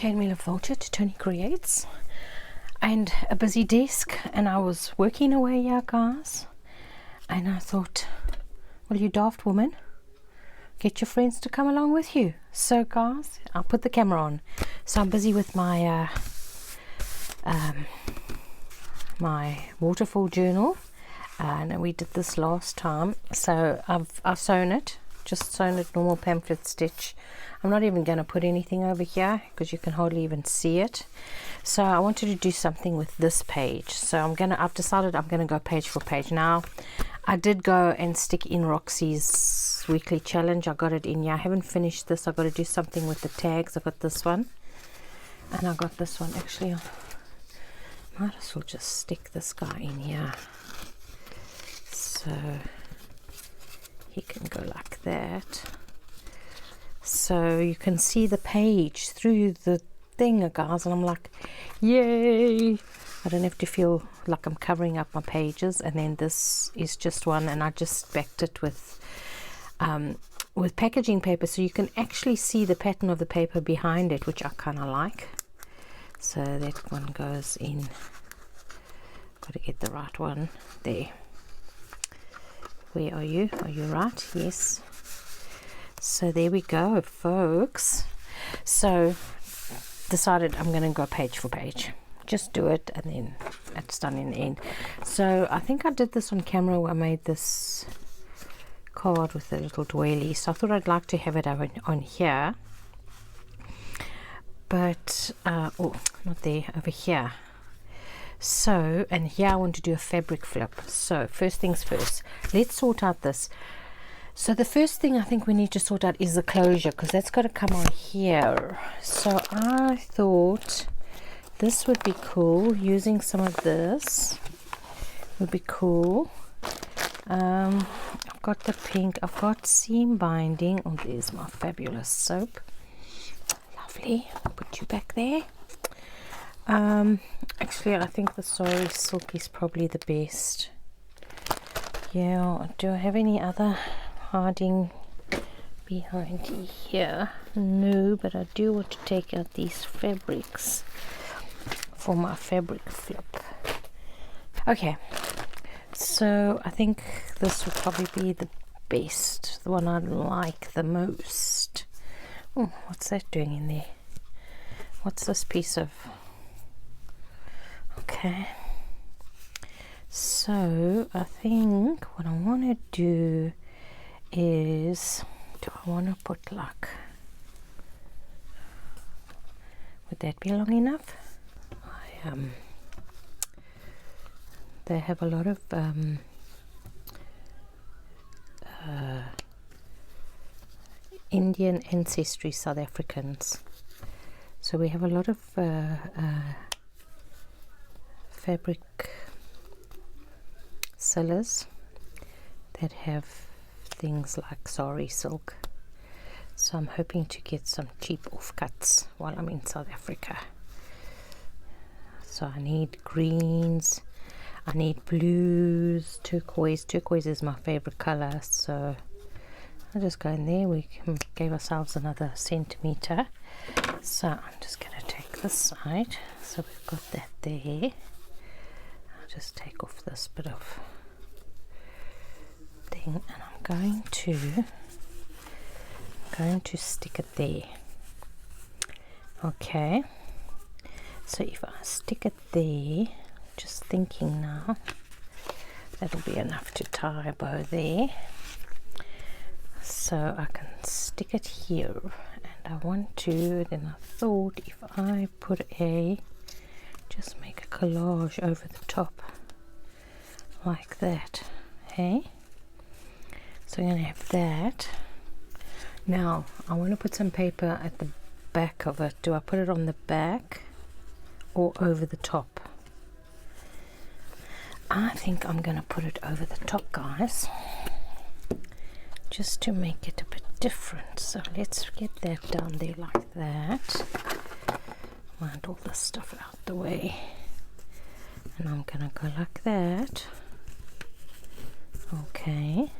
Cane Meal of Vulture to Toni Creates, and a busy desk, and I was working away here, guys, and I thought, well, you daft woman, get your friends to come along with you. So guys, I'll put the camera on. So I'm busy with my my waterfall journal, and we did this last time. So I've sewn it, just sewn it normal pamphlet stitch. I'm not even going to put anything over here because you can hardly even see it. So I wanted to do something with this page. So I've decided I'm going to go page for page. Now, I did go and stick in Roxy's weekly challenge. I got it in here. I haven't finished this. I've got to do something with the tags. I got this one, and I got this one. Actually, I might as well just stick this guy in here. So he can go like that. So you can see the page through the thing, guys, and I'm like, yay! I don't have to feel like I'm covering up my pages. And then this is just one, and I just backed it with packaging paper, so you can actually see the pattern of the paper behind it, which I kind of like. So that one goes in. Got to get the right one there. Where are you? Are you right? Yes. So there we go, folks. So decided I'm going to go page for page. Just do it, and then it's done in the end. So I think I did this on camera where I made this card with a little doily. So I thought I'd like to have it on here. But, oh, not there, over here. So, and here I want to do a fabric flip. So first things first, let's sort out this. So the first thing I think we need to sort out is the closure, because that's got to come on here. So I thought this would be cool. Using some of this would be cool. I've got the pink. I've got seam binding. Oh, there's my fabulous soap. Lovely. I'll put you back there. Actually, I think the Sorry Silk is probably the best. Yeah. Do I have any other harding behind here? No, but I do want to take out these fabrics for my fabric flip. Okay, so I think this will probably be the best, the one I like the most. Oh, what's that doing in there? What's this piece of? Okay, so I think what I want to do is, do I want to put like, would that be long enough? They have a lot of Indian ancestry South Africans, so we have a lot of fabric sellers that have things like Sorry Silk. So I'm hoping to get some cheap offcuts while I'm in South Africa. So I need greens, I need blues, turquoise. Turquoise is my favorite color, so I'll just go in there. We gave ourselves another centimeter. So I'm just going to take this side. So we've got that there. I'll just take off this bit of thing, and I'm going to stick it there. Okay, so if I stick it there, just thinking now, that'll be enough to tie a bow there. So I can stick it here, and I want to, then I thought if I put just make a collage over the top like that. Hey, so I'm going to have that. Now I want to put some paper at the back of it. Do I put it on the back or over the top? I think I'm going to put it over the top, guys, just to make it a bit different. So let's get that down there like that. Wind all this stuff out the way, and I'm going to go like that. Okay,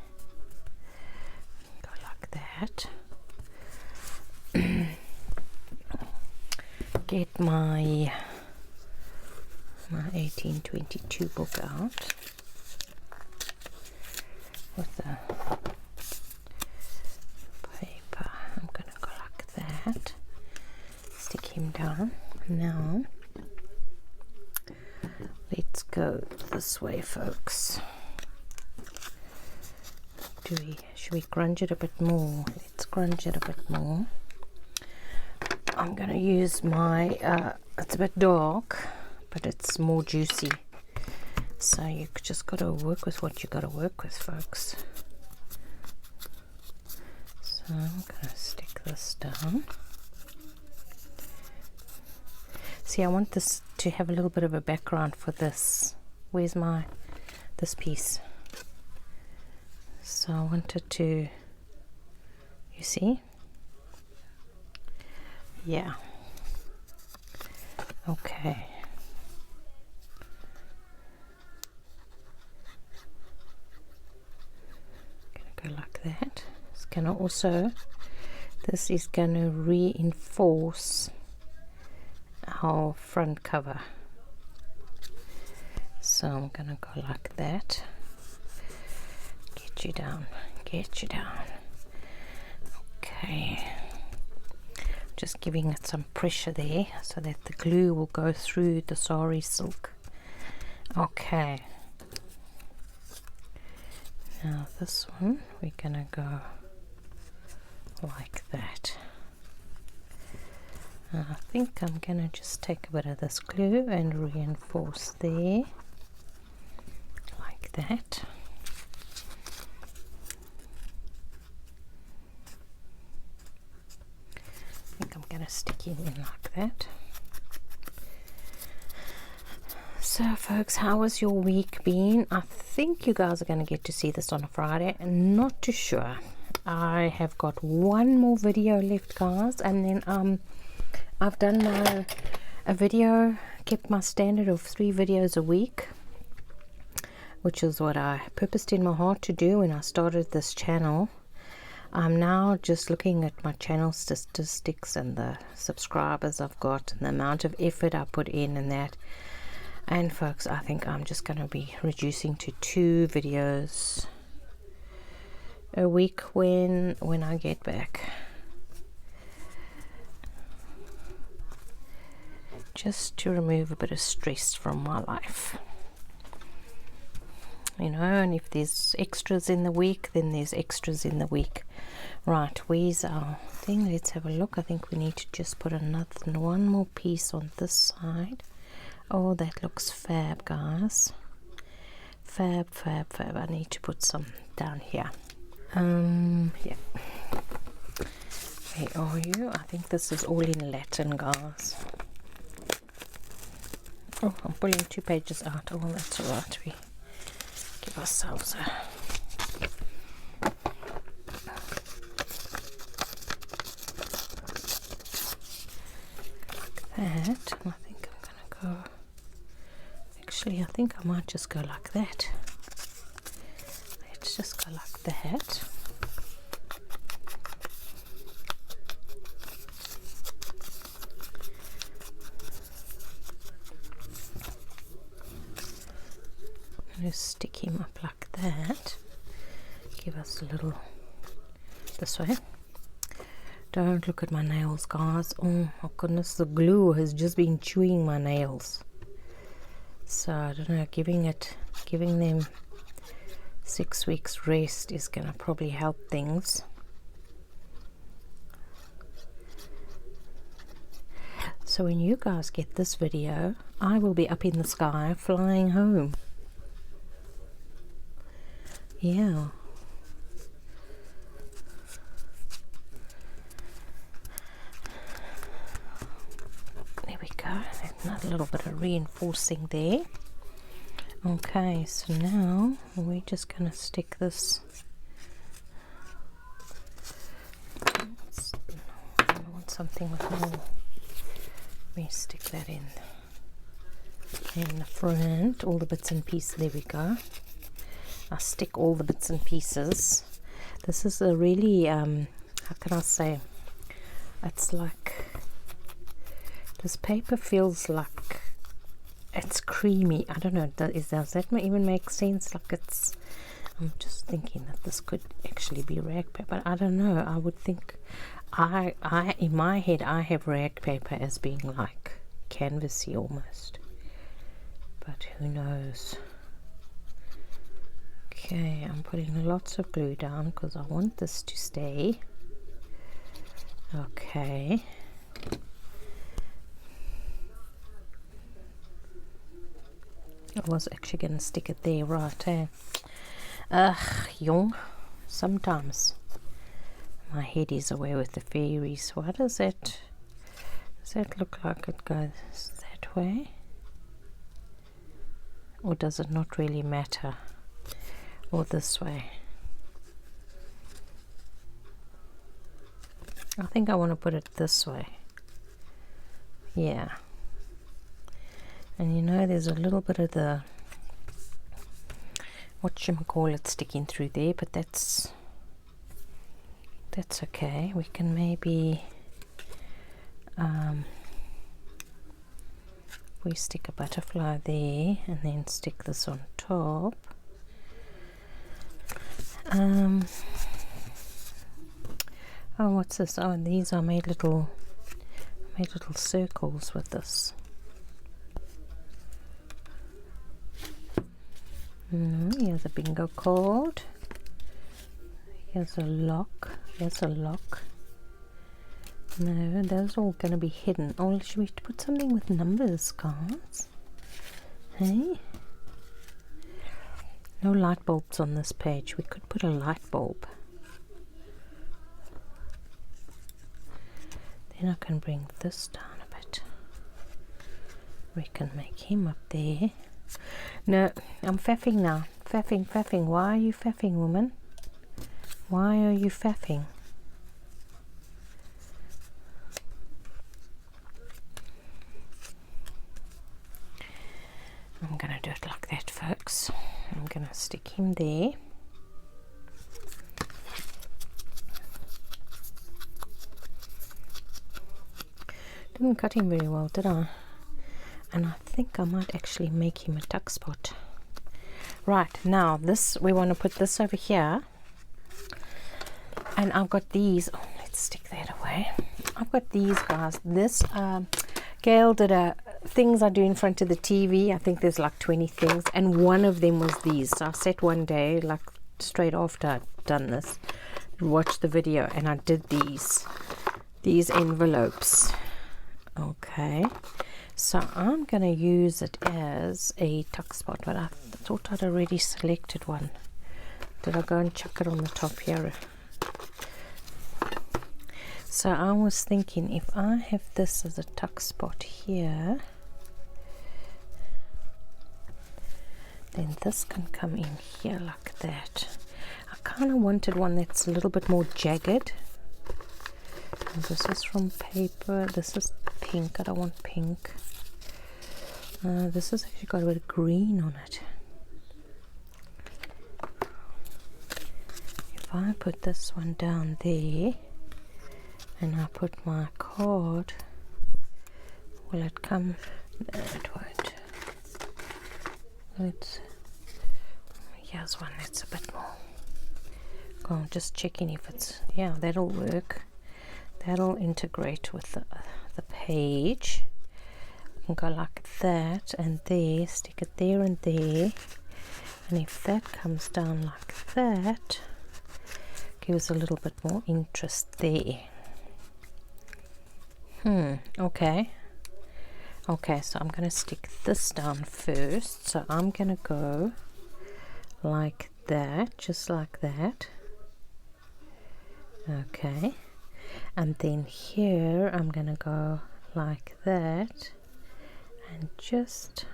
go like that. get my 1822 book out with the paper. I'm going to go like that, stick him down. Now let's go this way, folks. Should we grunge it a bit more? Let's grunge it a bit more. I'm going to use my it's a bit dark, but it's more juicy, so you just got to work with what you got to work with, folks. So I'm going to stick this down. See, I want this to have a little bit of a background for this. Where's this piece? So I wanted to, you see? Yeah. Okay. Gonna go like that. It's gonna also, this is gonna reinforce our front cover. So I'm gonna go like that. Get you down, get you down. Okay. Just giving it some pressure there so that the glue will go through the sari silk. Okay. Now this one we're gonna go like that. I think I'm gonna just take a bit of this glue and reinforce there like that. I'm going to stick it in like that. So folks, how has your week been? I think you guys are going to get to see this on a Friday. Not too sure. I have got one more video left, guys, and then I've done a video, kept my standard of 3 videos a week, which is what I purposed in my heart to do when I started this channel. I'm now just looking at my channel statistics and the subscribers I've got and the amount of effort I put in and that. And folks, I think I'm just going to be reducing to 2 videos a week when I get back. Just to remove a bit of stress from my life. You know, and if there's extras in the week, then there's extras in the week. Right, where's our thing? Let's have a look. I think we need to just put one more piece on this side. Oh, that looks fab, guys. Fab, fab, fab. I need to put some down here. Yeah. Where are you? I think this is all in Latin, guys. Oh, I'm pulling 2 pages out. Oh, that's all right. We give ourselves a like that. And I think I'm gonna go, actually I think I might just go like that. Let's just go like that. Just stick him up like that. Give us a little this way. Don't look at my nails, guys. Oh my goodness, the glue has just been chewing my nails. So I don't know, giving them 6 weeks rest is gonna probably help things. So when you guys get this video, I will be up in the sky flying home. Yeah. There we go. Another little bit of reinforcing there. Okay, so now we're just going to stick this. I want something with more. Let me stick that in the front. All the bits and pieces. There we go. I stick all the bits and pieces. This is a really how can I say, it's like This paper feels like it's creamy. I don't know, does that even make sense? Like it's, I'm just thinking that this could actually be rag paper. I don't know. I would think, I in my head, I have rag paper as being like canvasy almost. But who knows? Okay, I'm putting lots of glue down because I want this to stay. Okay. I was actually going to stick it there, right? Young. Sometimes my head is away with the fairies. What is it? Does that look like it goes that way? Or does it not really matter? Or this way? I think I want to put it this way. Yeah. And you know, there's a little bit of the whatchamacallit sticking through there, but that's okay. We can maybe we stick a butterfly there and then stick this on top. Oh, what's this? Oh, and these are made little circles with this. Here's a bingo card. Here's a lock. Here's a lock. No, those are all going to be hidden. Oh, should we put something with numbers, guys? Hey? No light bulbs on this page. We could put a light bulb. Then I can bring this down a bit. We can make him up there. No, I'm faffing now. Faffing. Why are you faffing, woman? Why are you faffing? I'm going to do it like that, folks. I'm going to stick him there. Didn't cut him very well, did I? And I think I might actually make him a tuck spot. Right, now this, we want to put this over here. And I've got these. Oh, let's stick that away. I've got these, guys. This, Gail did a things I do in front of the TV. I think there's like 20 things. And one of them was these. So I sat one day, like straight after I'd done this, watched the video, and I did these envelopes. Okay. So I'm going to use it as a tuck spot, but I thought I'd already selected one. Did I go and chuck it on the top here? So I was thinking, if I have this as a tuck spot here, then this can come in here like that. I kind of wanted one that's a little bit more jagged. And this is from paper. This is pink. I don't want pink. This has actually got a bit of green on it. If I put this one down there and I put my card, will it come? No, it won't. Here's one that's a bit more. Go on, just checking if it's, yeah, that'll work. That'll integrate with the page. You can go like that and there, stick it there and there, and if that comes down like that, gives a little bit more interest there. Okay, so I'm going to stick this down first. So I'm going to go like that, just like that. Okay, and then here I'm going to go like that, and just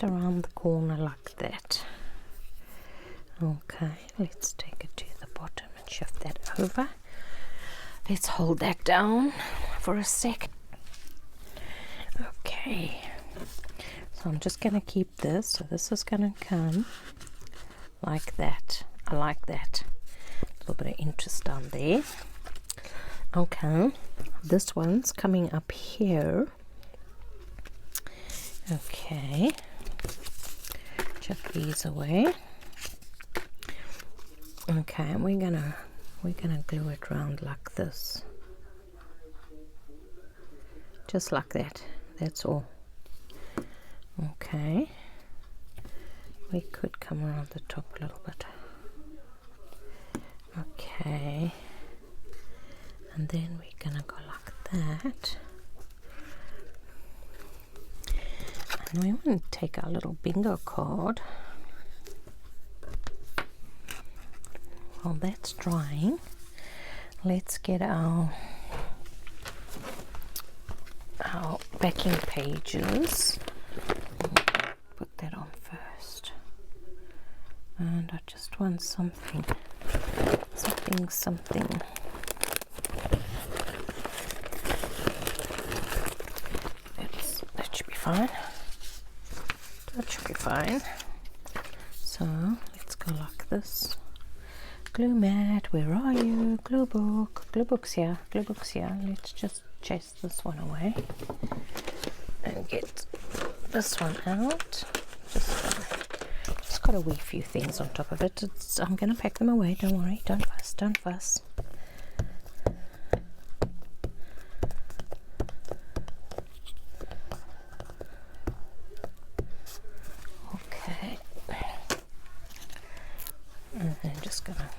around the corner like that. Okay, let's take it to the bottom and shift that over. Let's hold that down for a sec. Okay, so I'm just going to keep this. So this is going to come like that. I like that. A little bit of interest down there. Okay, this one's coming up here. Okay, chuck these away. Okay, and we're gonna glue it round like this, just like that. That's all. Okay, we could come around the top a little bit. Okay, and then we're gonna go like that. And we want to take our little bingo card. While that's drying, let's get our backing pages. Put that on first. And I just want something. That should be fine. That should be fine. So let's go like this. Glue mat, where are you? Glue book. Glue book's here. Glue book's here. Let's just chase this one away and get this one out. Just got a wee few things on top of it. I'm gonna pack them away. Don't worry. Don't fuss. Don't fuss. Okay. And I'm just gonna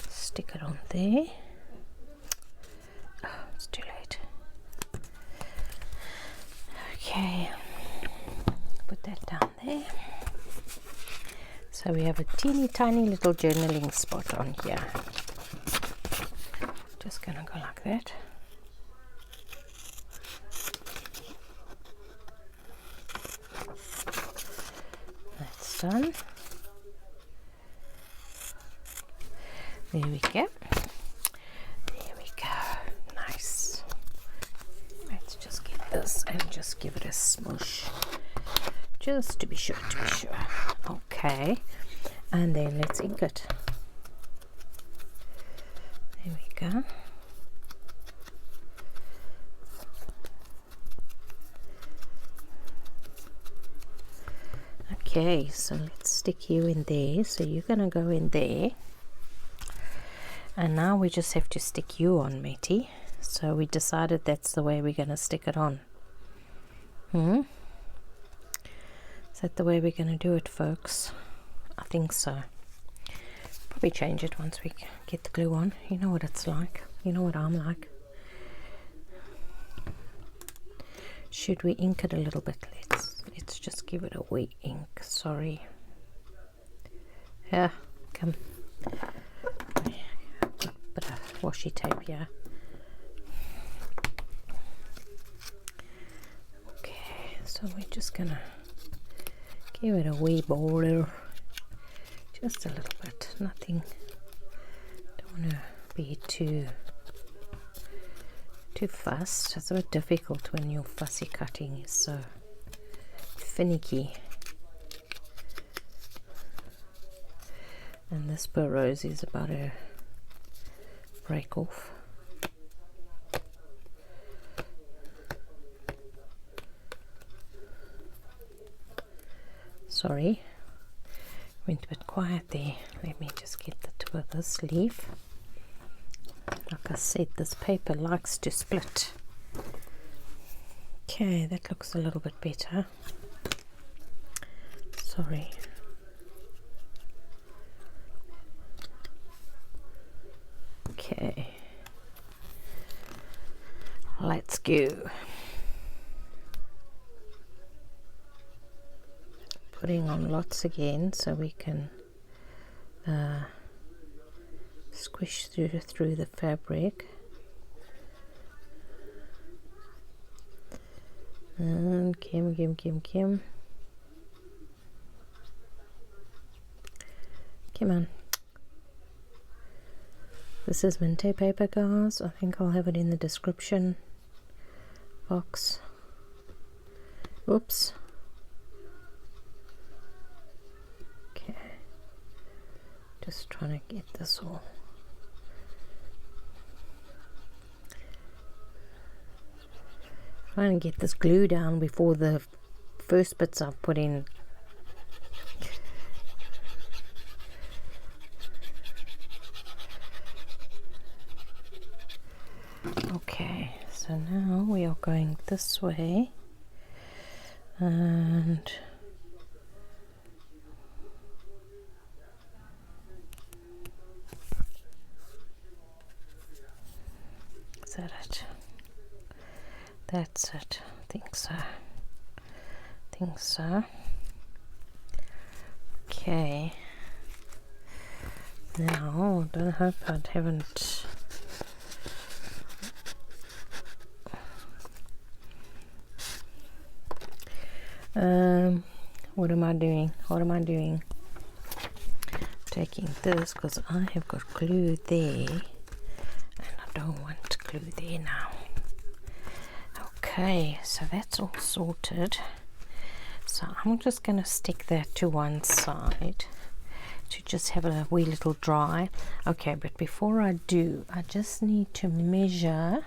stick it on there. Oh, it's too late. Okay, put that down there. So we have a teeny tiny little journaling spot on here. Just gonna go like that. That's done. There we go. There we go. Nice. Let's just get this and just give it a smush. Just to be sure, Okay. And then let's ink it. There we go. Okay, so let's stick you in there. So you're gonna go in there. And now we just have to stick you on, matey. So we decided that's the way we're going to stick it on. Is that the way we're going to do it, folks? I think so. Probably change it once we get the glue on. You know what it's like. You know what I'm like. Should we ink it a little bit? Let's just give it a wee ink. Sorry. Yeah, come. Bit of washi tape here. Okay, so we're just gonna give it a wee border, just a little bit. Nothing. Don't want to be too fussed. It's a bit difficult when your fussy cutting is so finicky. And this poor rose is about to break off. Sorry, went a bit quiet there. Let me just get the tip of this leaf. Like I said, this paper likes to split. Okay, that looks a little bit better. Sorry. Okay, let's go. Putting on lots again so we can squish through the fabric. And Kim. Come on. This is Minte paper, guys. I think I'll have it in the description box. Oops. Okay. Just trying to get this all. Trying to get this glue down before the first bits I've put in. Okay, so now we are going this way, and is that it? That's it. I think so. Okay. Now, I don't hope I haven't. What am I doing? Taking this because I have got glue there, and I don't want glue there now. Okay, so that's all sorted. So I'm just going to stick that to one side to just have a wee little dry. Okay, but before I do, I just need to measure.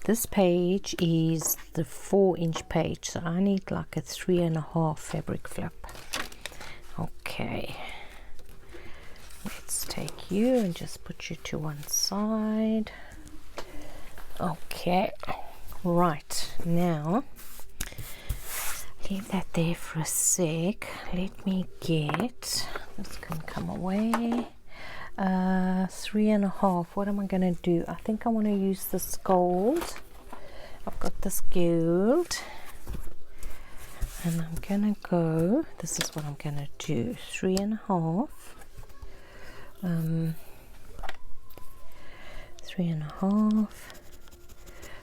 This page is the 4-inch page, so I need like a 3.5 fabric flip. Okay, let's take you and just put you to one side. Okay, right, now leave that there for a sec. Let me get, this can come away, 3.5. What am I going to do? I think I want to use this gold. I've got this gold, and I'm going to go, this is what I'm going to do, 3.5. 3.5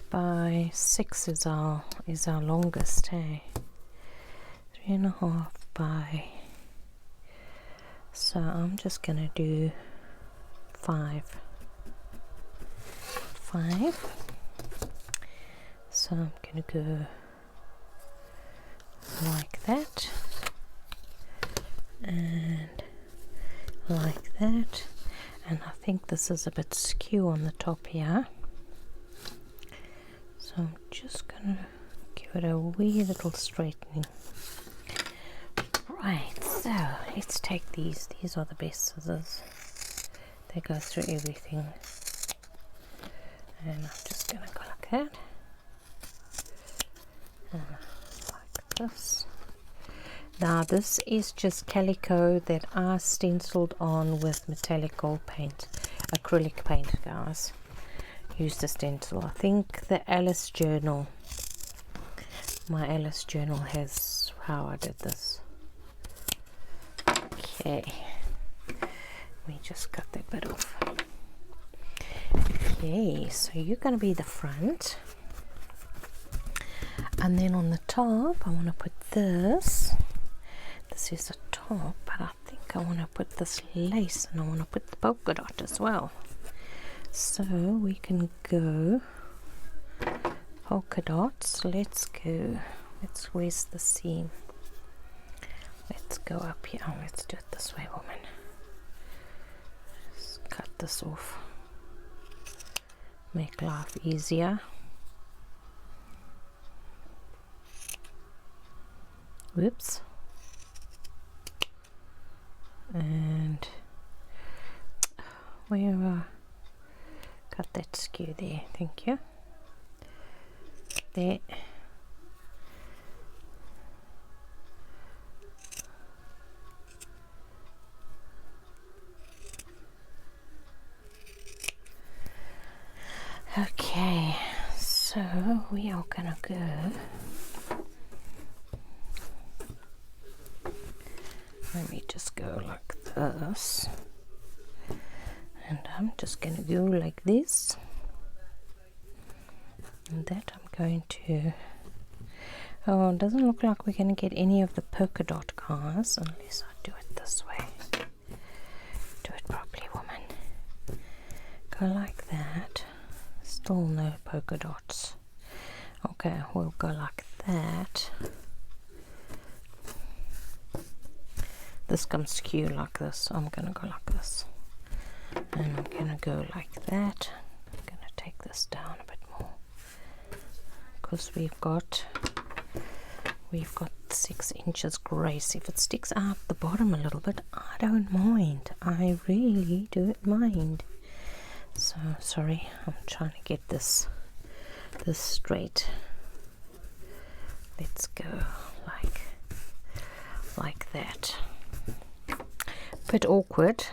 by 6 is our longest, hey? 3.5 by, so I'm just gonna do 5. So I'm gonna go like that and like that, and I think this is a bit skew on the top here, so I'm just gonna give it a wee little straightening. Right, so let's take these are the best scissors, they go through everything, and I'm just gonna go like that, like this. Now this is just calico that I stenciled on with metallic gold paint, acrylic paint, guys. Used a stencil. I think the Alice journal, my Alice journal has how I did this. Okay, let me just cut that bit off. Okay, so you're going to be the front, and then on the top I want to put this. This is the top, but I think I want to put this lace, and I want to put the polka dot as well. So we can go polka dots. Let's go. Where's the seam? Let's go up here. Oh, let's do it this way, woman. Just cut this off. Make life easier. Whoops. And where cut that skew there, thank you. There. Okay, so we are gonna go let me just go like this, and I'm just going to go like this, and that I'm going to, oh, it doesn't look like we're going to get any of the polka dot, guys, unless I do it this way. Do it properly, woman. Go like that. Still no polka dots. Okay, we'll go like that. This comes skew like this, so I'm going to go like this, and I'm going to go like that. I'm going to take this down a bit more. because we've got 6 inches grace. If it sticks out the bottom a little bit, I don't mind. I really don't mind. So sorry, I'm trying to get this straight. Let's go like that. Bit awkward.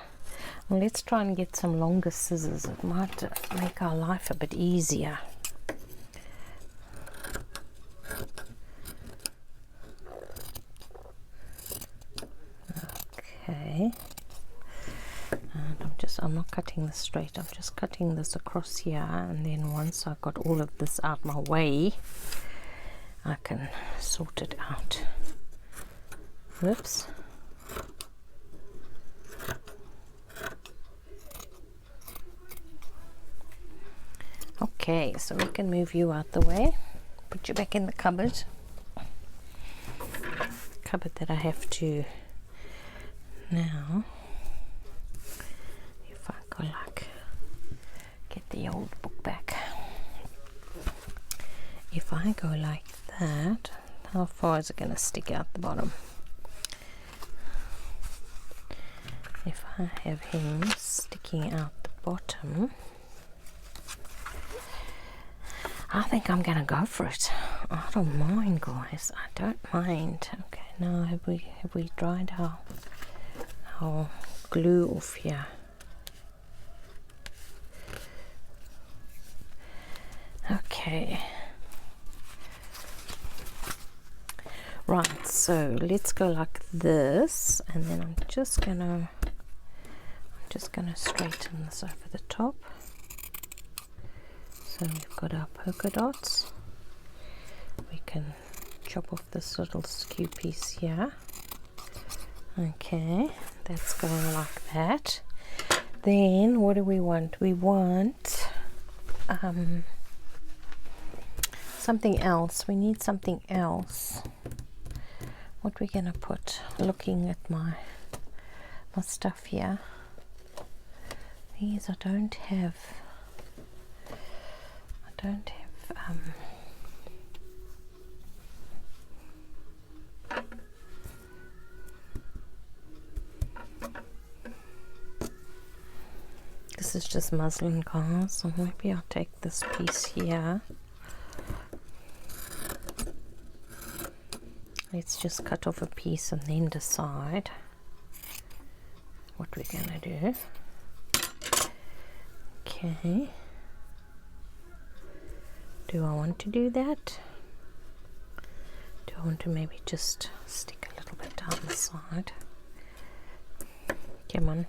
Well, let's try and get some longer scissors. It might make our life a bit easier. Okay, and I'm not cutting this straight, I'm just cutting this across here, and then once I've got all of this out my way, I can sort it out. Whoops. Okay, so we can move you out the way, put you back in the cupboard that I have to. Now, if I go like, get the old book back. If I go like that, how far is it going to stick out the bottom? If I have him sticking out the bottom, I think I'm going to go for it. I don't mind, guys. I don't mind. Okay, now have we dried our glue off here? Okay, right, so let's go like this, and then I'm just gonna straighten this over the top. So we've got our polka dots. We can chop off this little skew piece here. Okay, that's going like that. Then what do we want? We want something else. We need something else. What we're gonna put? Looking at my stuff here. These I don't have. This is just muslin, guys, so maybe I'll take this piece here. Let's just cut off a piece and then decide what we're gonna do. Okay. Do I want to do that? Do I want to maybe just stick a little bit down the side? Come on.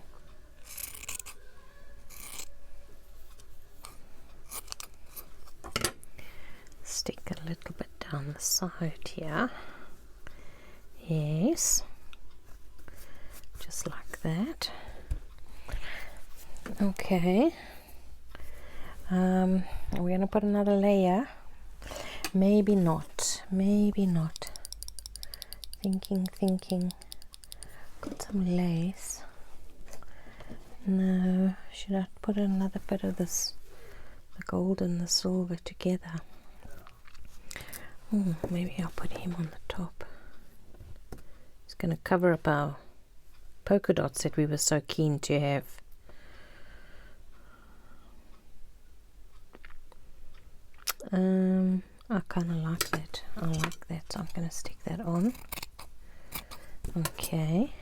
Stick a little bit down the side here. Yes. Just like that. Okay. Are we going to put another layer? Maybe not. Maybe not. Thinking. Got some lace. No. Should I put another bit of this, the gold and the silver together? Oh, maybe I'll put him on the top. It's going to cover up our polka dots that we were so keen to have. I kind of like that. I like that, so I'm going to stick that on. Okay.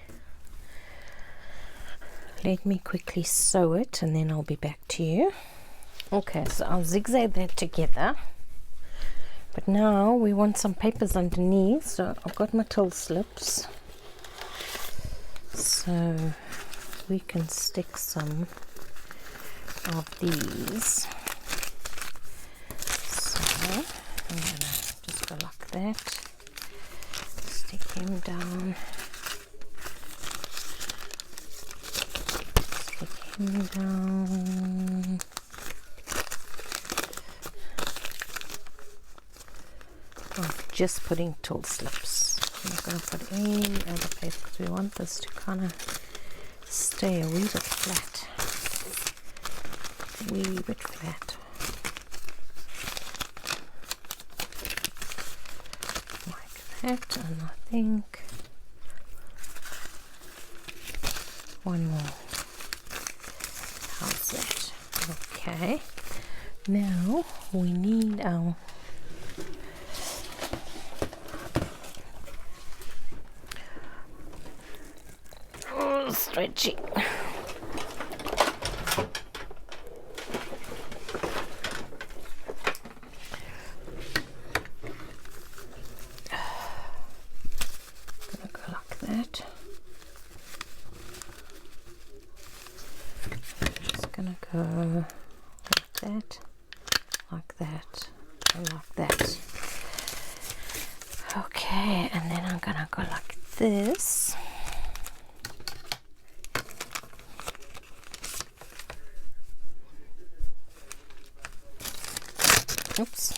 Let me quickly sew it and then I'll be back to you. Okay, so I'll zigzag that together. But now we want some papers underneath, so I've got my till slips. So we can stick some of these. So I'm going to just go like that. Stick him down. Stick him down. I'm just putting tulle slips. I'm not going to put any other paper because we want this to kind of stay a wee bit flat. A wee bit flat. that, and I think one more. How's that? Okay, now we need our stretching. Gonna go like that. Just gonna go like that, and like that. Okay, and then I'm gonna go like this. Oops.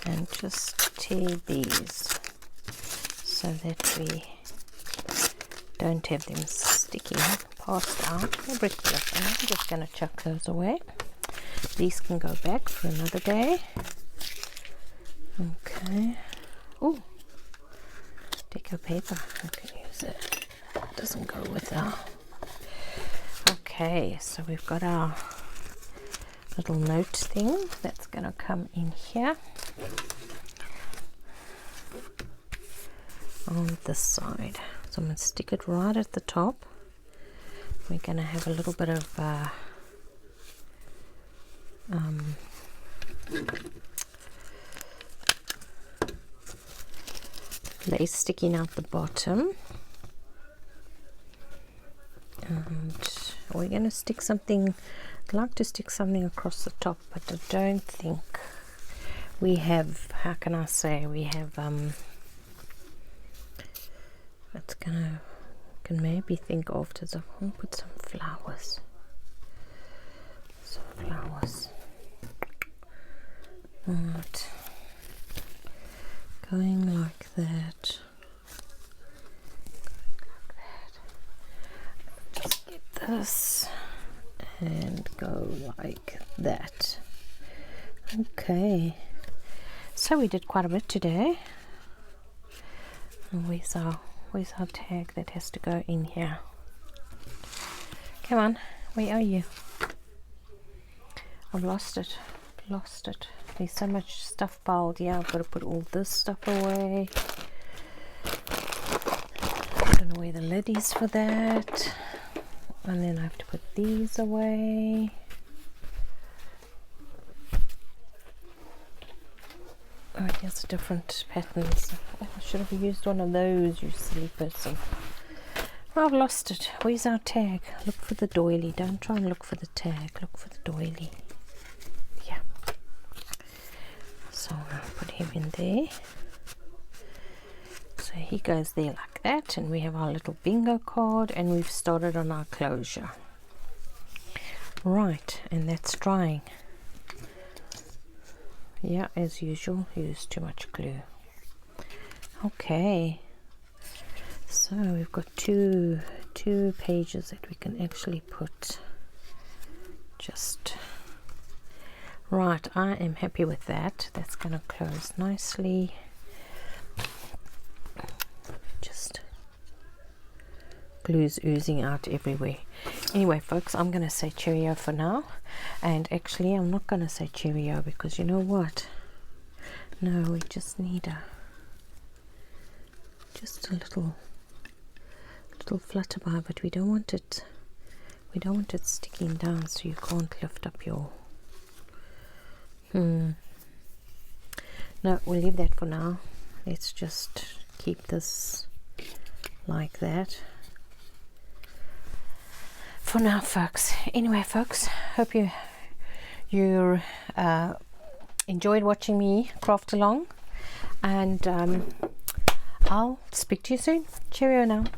And just tear these so that we don't have them sticking past our fabric clip. And I'm just going to chuck those away. These can go back for another day. Okay. Oh, deco paper. I can use it. It doesn't go with our. Okay, so we've got our little note thing that's going to come in here on this side. So I'm going to stick it right at the top. We're going to have a little bit of lace sticking out the bottom, and we're going to stick something. I'd like to stick something across the top, but I don't think we have, how can I say, we have it's gonna, can maybe think afterwards I want to put some flowers. Right, going like that. Just get this and go like that. Okay, so we did quite a bit today. And where's our tag that has to go in here? Come on, where are you? I've lost it. There's so much stuff piled here. I've got to put all this stuff away. I don't know where the lid is for that. And then I have to put these away. Oh, here's different patterns. Oh, I should have used one of those, you silly person. Oh, I've lost it. Where's our tag? Look for the doily. Don't try and look for the tag. Look for the doily. Yeah. So I'll put him in there. So he goes there like that, and we have our little bingo card, and we've started on our closure. Right, and that's drying. Yeah, as usual, used too much glue. Okay, so we've got two pages that we can actually put. Just right, I am happy with that. That's going to close nicely. Just glue's oozing out everywhere. Anyway, folks, I'm going to say cheerio for now. And actually, I'm not going to say cheerio, because you know what? No, we just need just a little flutter bar, but we don't want it sticking down, so you can't lift up your no, we'll leave that for now. Let's just keep this like that for now, folks. Anyway, folks, hope you enjoyed watching me craft along, and I'll speak to you soon. Cheerio now.